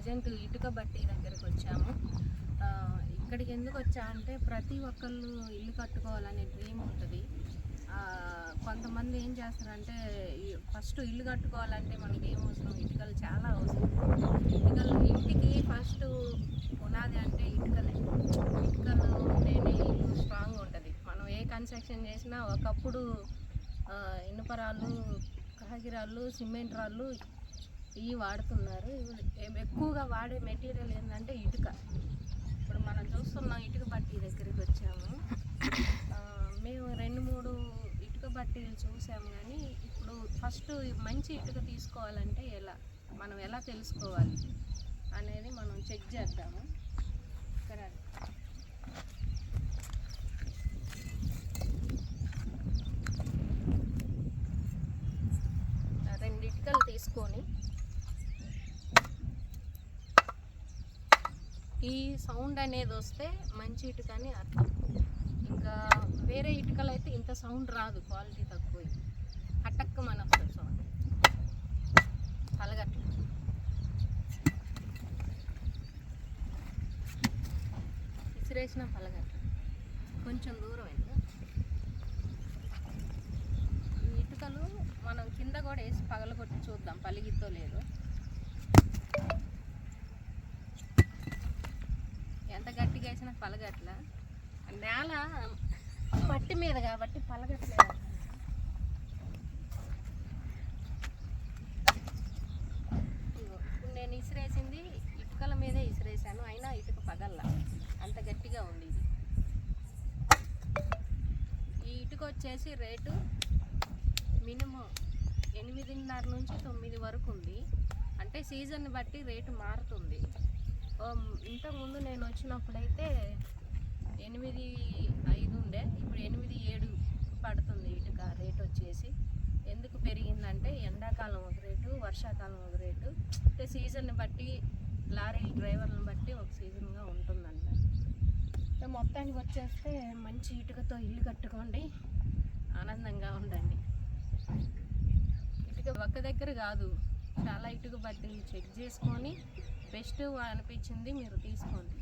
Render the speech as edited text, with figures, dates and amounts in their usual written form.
Present ఇటుక బట్టి దగ్గరకు వచ్చాము. ఇక్కడికి ఎందుకు వచ్చా అంటే ప్రతి ఒక్కళ్ళు ఇల్లు కట్టుకోవాలనే డ్రీమ్ ఉంటుంది. కొంతమంది ఏం చేస్తారంటే ఫస్ట్ ఇల్లు కట్టుకోవాలంటే మనకి ఏం అవసరం, ఇటుకలు చాలా అవసరం. ఇంటికి ఫస్ట్ పునాది అంటే ఇటుకలే. ఇటుకలు ఉంటేనే ఇల్లు స్ట్రాంగ్ ఉంటుంది. మనం ఏ కన్స్ట్రక్షన్ చేసినా ఒకప్పుడు ఇనుపరాళ్ళు, కాగిరాళ్ళు, సిమెంట్ రాళ్ళు ఇవి వాడుతున్నారు. ఎక్కువగా వాడే మెటీరియల్ ఏంటంటే ఇటుక. ఇప్పుడు మనం చూస్తున్నాం ఇటుక బట్టి దగ్గరికి వచ్చాము. మేము 2-3 ఇటుక బట్టీలు చూసాము. కానీ ఇప్పుడు ఫస్ట్ మంచి ఇటుక తీసుకోవాలంటే మనం ఎలా తెలుసుకోవాలి అనేది మనం చెక్ చేద్దాము. ఇక్కడ 2 ఇటుకలు తీసుకొని ఈ సౌండ్ అనేది వస్తే మంచి ఇటుక అని అర్థం. ఇంకా వేరే ఇటుకలు అయితే ఇంత సౌండ్ రాదు, క్వాలిటీ తక్కువ. అటక్ మన వస్తుంది సౌండ్. పలగట్ల ఇసిరేసిన పలగట్ల కొంచెం దూరం అయింది. ఈ ఇటుకలు మనం కింద కూడా వేసి పగలగొట్టి చూద్దాం పలిగిద్దో లేదో. ఎంత గట్టిగా వేసినా పలగట్ల. నేల మట్టి మీద కాబట్టి పలగట్లేదు. ఇప్పుడు నేను ఇసిరేసింది ఇటుకల మీదే ఇసిరేసాను, అయినా ఇటుక పగల్లా, అంత గట్టిగా ఉంది ఇది. ఈ ఇటుక వచ్చేసి రేటు మినిమం 8:30 నుంచి 9 వరకు ఉంది. అంటే సీజన్ బట్టి రేటు మారుతుంది. ఇంతకుముందు నేను వచ్చినప్పుడైతే 8,500 ఉండే, ఇప్పుడు 8,700 పడుతుంది ఇటుక రేట్ వచ్చేసి. ఎందుకు పెరిగిందంటే ఎండాకాలం ఒక రేటు, వర్షాకాలం ఒక రేటు. అంటే సీజన్ని బట్టి లారీ డ్రైవర్లను బట్టి ఒక సీజన్గా ఉంటుందంట. మొత్తానికి వచ్చేస్తే మంచి ఇటుకతో ఇల్లు కట్టుకోండి, ఆనందంగా ఉండండి. ఇటుక ఒక్క దగ్గర కాదు, చాలా ఇటుక బట్టి చెక్ చేసుకొని బెస్ట్ అనిపించింది మీరు తీసుకోండి.